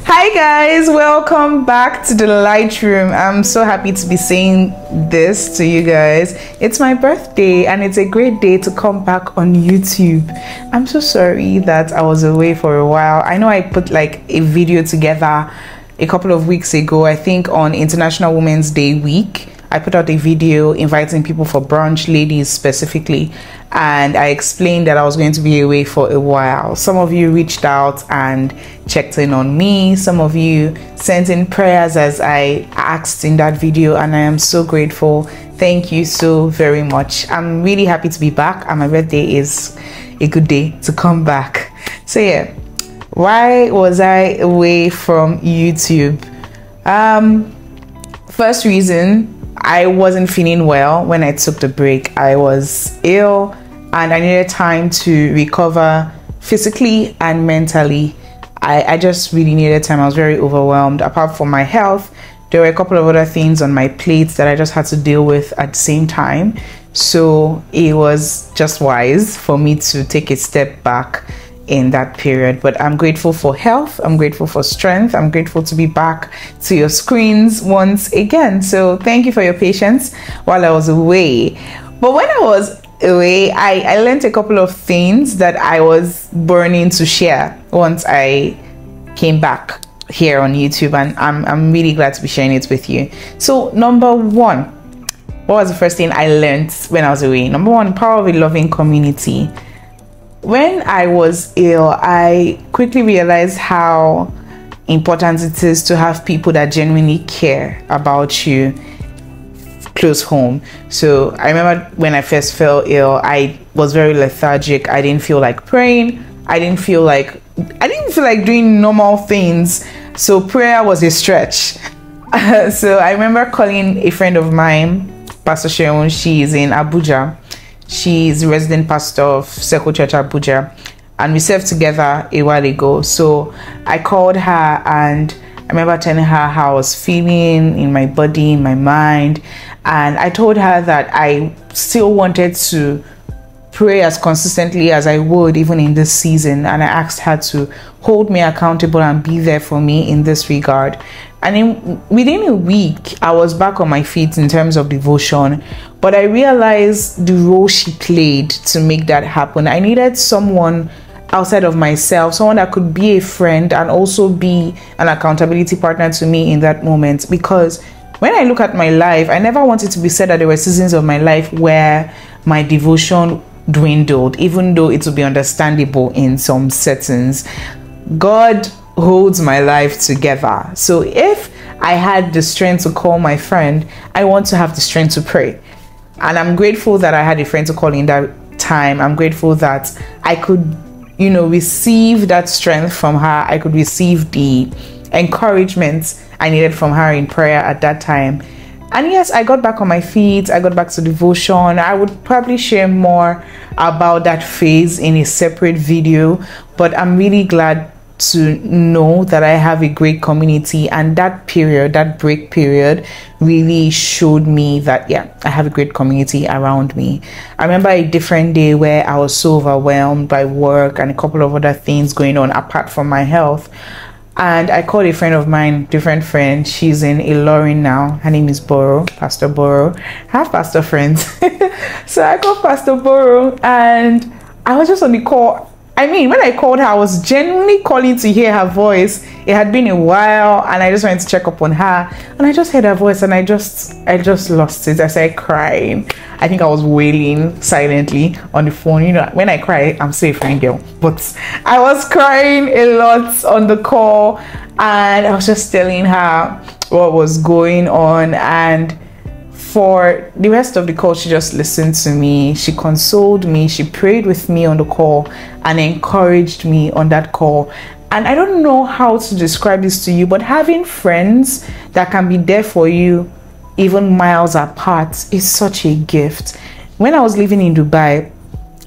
Hi guys, welcome back to the Lightroom. I'm so happy to be saying this to you guys. It's my birthday and it's a great day to come back on YouTube. I'm so sorry that I was away for a while. I know I put like a video together a couple of weeks ago, I think on International Women's Day week. I put out a video inviting people for brunch, ladies specifically, and I explained that I was going to be away for a while. Some of you reached out and checked in on me. Some of you sent in prayers as I asked in that video, and I am so grateful. Thank you so very much. I'm really happy to be back, and my birthday is a good day to come back. So yeah, why was I away from YouTube? First reason, I wasn't feeling well when I took the break. I was ill and I needed time to recover physically and mentally. I just really needed time. I was very overwhelmed. Apart from my health, there were a couple of other things on my plate that I just had to deal with at the same time. So it was just wise for me to take a step back in that period. But I'm grateful for health, I'm grateful for strength, I'm grateful to be back to your screens once again. So thank you for your patience while I was away. But when I was away, I learned a couple of things that I was burning to share once I came back here on YouTube, and I'm really glad to be sharing it with you. So number one, what was the first thing I learned when I was away? Number one, power of a loving community. When I was ill, I quickly realized how important it is to have people that genuinely care about you close home. So I remember when I first fell ill, I was very lethargic. I didn't feel like praying. I didn't feel like doing normal things. So prayer was a stretch. So I remember calling a friend of mine, Pastor Sharon. She is in Abuja. She's a resident pastor of Circle Church Abuja, and we served together a while ago. So I called her and I remember telling her how I was feeling in my body, in my mind, and I told her that I still wanted to pray as consistently as I would even in this season, and I asked her to hold me accountable and be there for me in this regard. And within a week, I was back on my feet in terms of devotion, but I realized the role she played to make that happen. I needed someone outside of myself, someone that could be a friend and also be an accountability partner to me in that moment. Because when I look at my life, I never wanted to be said that there were seasons of my life where my devotion dwindled, even though it would be understandable in some settings. God holds my life together. So if I had the strength to call my friend, I want to have the strength to pray. And I'm grateful that I had a friend to call in that time. I'm grateful that I could, receive that strength from her. I could receive the encouragement I needed from her in prayer at that time. And yes, I got back on my feet. I got back to devotion. I would probably share more about that phase in a separate video, but I'm really glad to know that I have a great community, and that period, that break period, really showed me that I have a great community around me. I remember a different day where I was so overwhelmed by work and a couple of other things going on apart from my health, and I called a friend of mine, different friend. She's in Ilorin now. Her name is Boro, Pastor Boro. I have pastor friends. So I called Pastor Boro and I was just on the call. I mean, when I called her, I was genuinely calling to hear her voice. It had been a while and I just wanted to check up on her. And I just heard her voice and I just lost it. I started crying. I think I was wailing silently on the phone. When I cry, I'm still a fine girl. But I was crying a lot on the call and I was just telling her what was going on. And for the rest of the call, she just listened to me. She consoled me. She prayed with me on the call and encouraged me on that call. And I don't know how to describe this to you, but having friends that can be there for you even miles apart is such a gift. When I was living in Dubai,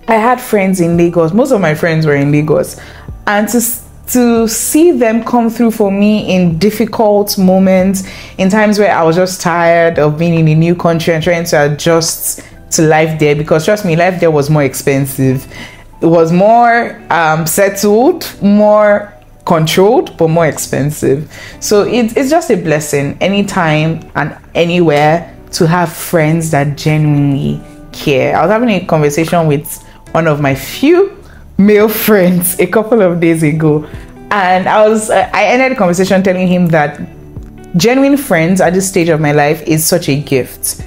I had friends in Lagos. Most of my friends were in Lagos. And to see them come through for me in difficult moments, in times where I was just tired of being in a new country and trying to adjust to life there, because trust me, life there was more expensive. It was more settled, more controlled but more expensive. So it's just a blessing anytime and anywhere to have friends that genuinely care. I was having a conversation with one of my few male friends a couple of days ago, and I ended the conversation telling him that genuine friends at this stage of my life is such a gift.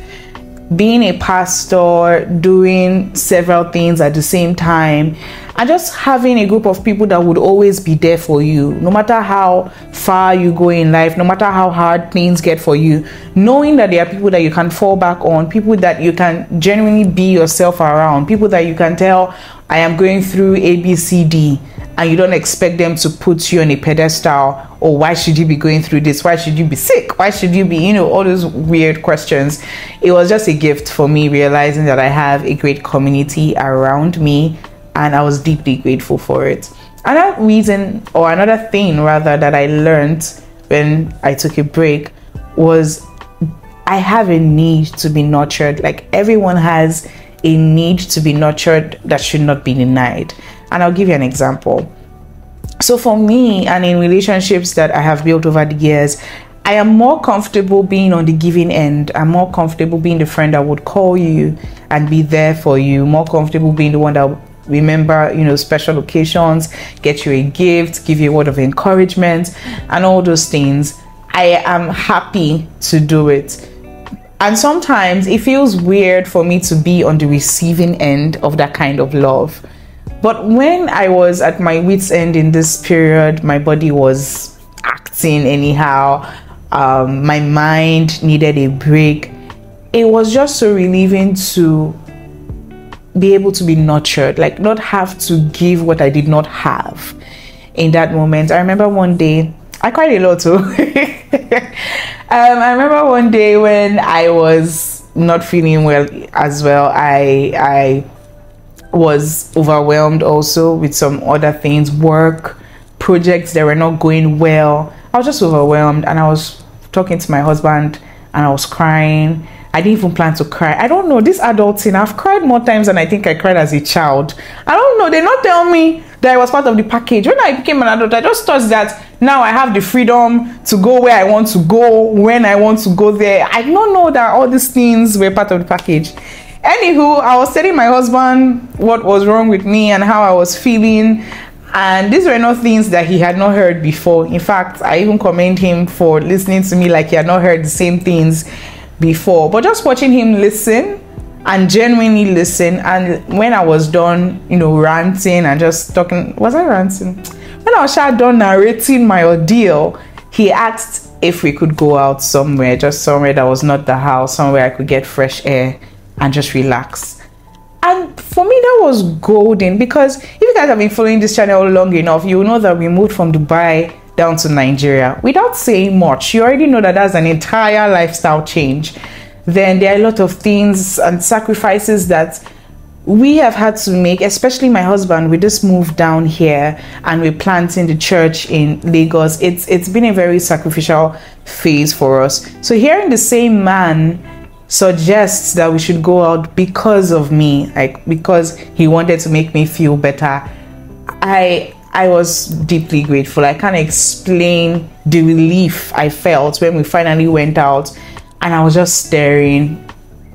Being a pastor, doing several things at the same time, and just having a group of people that would always be there for you, no matter how far you go in life, no matter how hard things get for you, knowing that there are people that you can fall back on, people that you can genuinely be yourself around, people that you can tell, I am going through ABCD, and you don't expect them to put you on a pedestal. Or why should you be going through this? Why should you be sick? Why should you be, all those weird questions. It was just a gift for me, realizing that I have a great community around me, and I was deeply grateful for it. Another reason, or another thing rather, that I learned when I took a break was I have a need to be nurtured. Like, everyone has a need to be nurtured that should not be denied. And I'll give you an example. So for me, and in relationships that I have built over the years, I am more comfortable being on the giving end. I'm more comfortable being the friend that would call you and be there for you. More comfortable being the one that would remember, special occasions, get you a gift, give you a word of encouragement, and all those things. I am happy to do it. And sometimes it feels weird for me to be on the receiving end of that kind of love. But when I was at my wit's end in this period, my body was acting anyhow. My mind needed a break. It was just so relieving to be able to be nurtured, like not have to give what I did not have in that moment. I remember one day, I cried a lot too. I remember one day when I was not feeling well as well. I was overwhelmed also with some other things, work, projects that were not going well. I was just overwhelmed, and I was talking to my husband and I was crying. I didn't even plan to cry. I don't know, this adult thing, I've cried more times than I think I cried as a child. I don't know, they not tell me that I was part of the package. When I became an adult, I just thought that now I have the freedom to go where I want to go, when I want to go there. I don't know that all these things were part of the package. Anywho, I was telling my husband what was wrong with me and how I was feeling, and these were not things that he had not heard before. In fact, I even commend him for listening to me like he had not heard the same things before. But just watching him listen and genuinely listen, and when I was done, ranting and just talking, was I ranting? When I was done narrating my ordeal, he asked if we could go out somewhere, just somewhere that was not the house, somewhere I could get fresh air and just relax. And for me, that was golden, because if you guys have been following this channel long enough, you know that we moved from Dubai down to Nigeria without saying much. You already know that that's an entire lifestyle change. Then there are a lot of things and sacrifices that we have had to make, especially my husband. We just moved down here and we're planting the church in Lagos. It's been a very sacrificial phase for us. So hearing the same man suggests that we should go out because of me, like because he wanted to make me feel better, I was deeply grateful. I can't explain the relief I felt when we finally went out, and I was just staring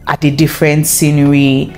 at the different scenery.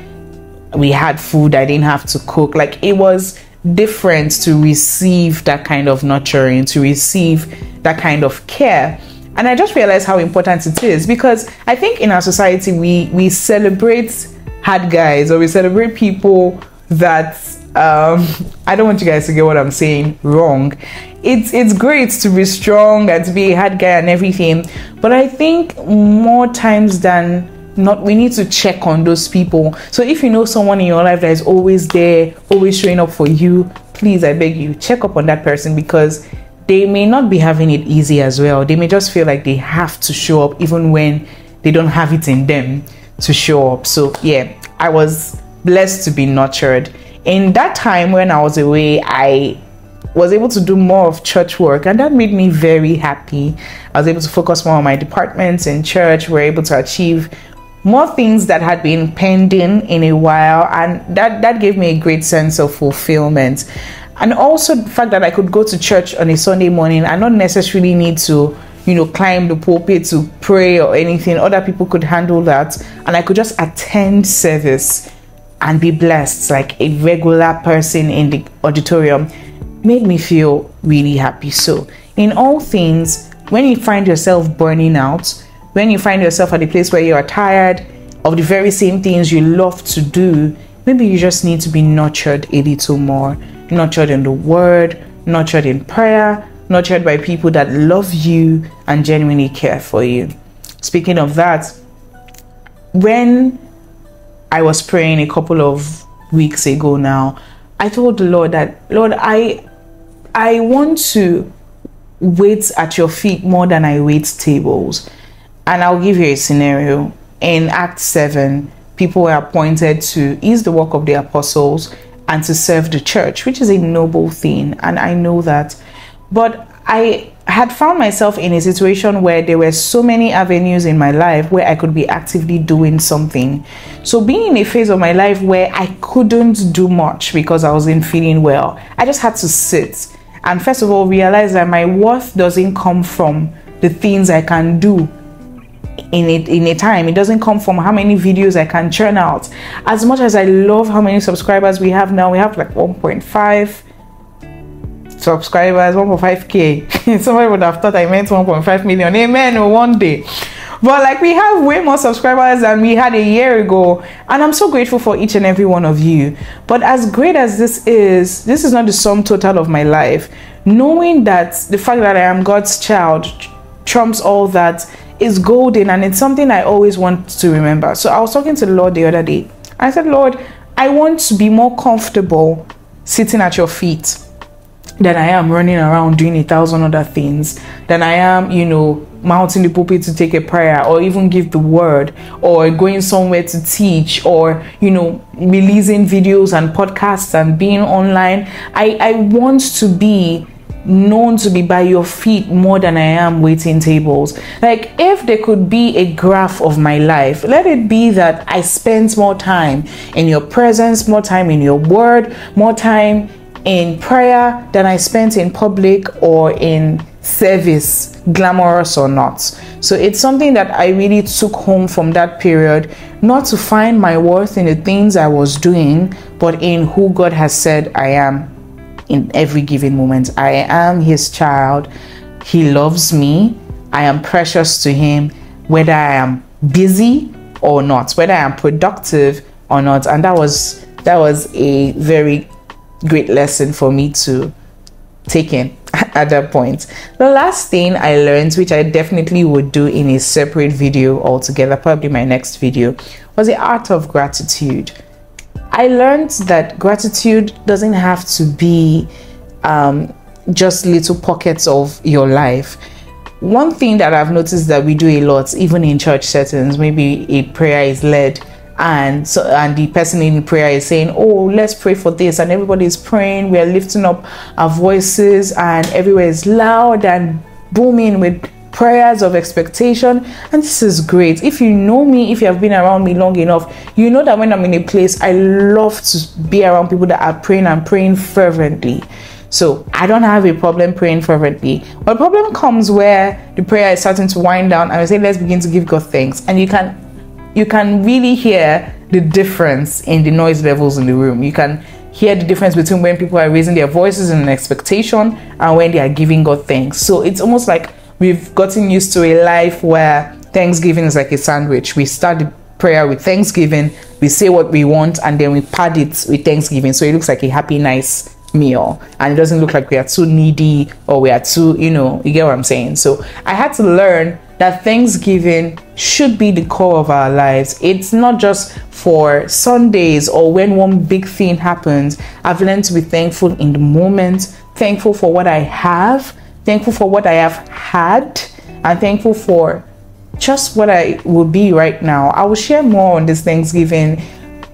We had food I didn't have to cook. Like, it was different to receive that kind of nurturing, to receive that kind of care. And I just realized how important it is, because I think in our society we celebrate hard guys, or we celebrate people that I don't want you guys to get what I'm saying wrong. It's great to be strong and to be a hard guy and everything, but I think more times than not, we need to check on those people. So if you know someone in your life that is always there, always showing up for you, please, I beg you, check up on that person, because they may not be having it easy as well. They may just feel like they have to show up even when they don't have it in them to show up. So yeah, I was blessed to be nurtured. In that time when I was away, I was able to do more of church work, and that made me very happy. I was able to focus more on my departments in church. We were able to achieve more things that had been pending in a while, and that gave me a great sense of fulfillment. And also the fact that I could go to church on a Sunday morning and not necessarily need to, climb the pulpit to pray or anything. Other people could handle that, and I could just attend service and be blessed like a regular person in the auditorium, made me feel really happy. So in all things, when you find yourself burning out, when you find yourself at a place where you are tired of the very same things you love to do, maybe you just need to be nurtured a little more. Nurtured in the word, nurtured in prayer, nurtured by people that love you and genuinely care for you. Speaking of that, when I was praying a couple of weeks ago now, I told the Lord that, Lord, I want to wait at your feet more than I wait tables. And I'll give you a scenario. In Acts 7, people were appointed to ease the work of the apostles and to serve the church, which is a noble thing, and I know that. But I had found myself in a situation where there were so many avenues in my life where I could be actively doing something. So being in a phase of my life where I couldn't do much because I wasn't feeling well, I just had to sit and first of all realize that my worth doesn't come from the things I can do in a time. It doesn't come from how many videos I can churn out. As much as I love how many subscribers we have now, we have like 1.5 subscribers, 1.5k. Somebody would have thought I meant 1.5 million. Amen. One day. But like, we have way more subscribers than we had a year ago, and I'm so grateful for each and every one of you. But as great as this is not the sum total of my life. Knowing that the fact that I am God's child trumps all that is golden, and it's something I always want to remember. So I was talking to the Lord the other day. I said, Lord, I want to be more comfortable sitting at your feet than I am running around doing 1,000 other things, than I am, mounting the pulpit to take a prayer or even give the word, or going somewhere to teach, or, releasing videos and podcasts and being online. I want to be known to be by your feet more than I am waiting tables. Like, if there could be a graph of my life, let it be that I spent more time in your presence, more time in your word, more time in prayer than I spent in public or in service, glamorous or not. So it's something that I really took home from that period, not to find my worth in the things I was doing, but in who God has said I am. In every given moment, I am his child. He loves me. I am precious to him, whether I am busy or not, whether I am productive or not. And that was a very great lesson for me to take in at that point. The last thing I learned, which I definitely would do in a separate video altogether, probably my next video, was the art of gratitude. I learned that gratitude doesn't have to be just little pockets of your life. One thing that I've noticed that we do a lot, even in church settings, maybe a prayer is led, and the person in prayer is saying, oh, let's pray for this, and everybody is praying, we are lifting up our voices, and everywhere is loud and booming with prayers of expectation. And this is great. If you know me, if you have been around me long enough, you know that when I'm in a place, I love to be around people that are praying and praying fervently. So I don't have a problem praying fervently. But the problem comes where the prayer is starting to wind down and we say, let's begin to give God thanks. And you can really hear the difference in the noise levels in the room. You can hear the difference between when people are raising their voices in an expectation and when they are giving God thanks. So it's almost like we've gotten used to a life where Thanksgiving is like a sandwich. We start the prayer with Thanksgiving, we say what we want, and then we pad it with Thanksgiving. So it looks like a happy, nice meal. And it doesn't look like we are too needy or we are too, you get what I'm saying. So I had to learn that Thanksgiving should be the core of our lives. It's not just for Sundays or when one big thing happens. I've learned to be thankful in the moment, thankful for what I have, thankful for what I have had, and thankful for just what I will be right now. I will share more on this Thanksgiving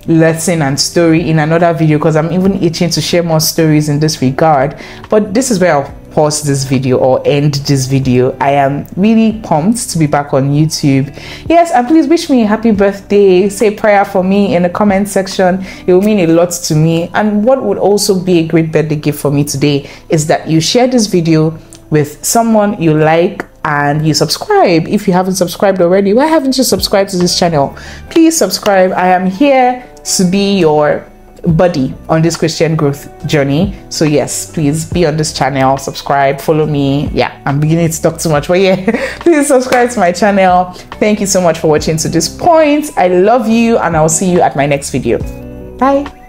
lesson and story in another video, because I'm even itching to share more stories in this regard. But this is where pause this video or end this video. I am really pumped to be back on YouTube. Yes, and please wish me a happy birthday. Say a prayer for me in the comment section. It will mean a lot to me. And what would also be a great birthday gift for me today is that you share this video with someone you like and you subscribe. If you haven't subscribed already, why haven't you subscribed to this channel? Please subscribe. I am here to be your buddy on this Christian growth journey. So yes, please be on this channel, subscribe, follow me. Yeah, I'm beginning to talk too much, but yeah, please subscribe to my channel. Thank you so much for watching to this point. I love you, and I'll see you at my next video. Bye.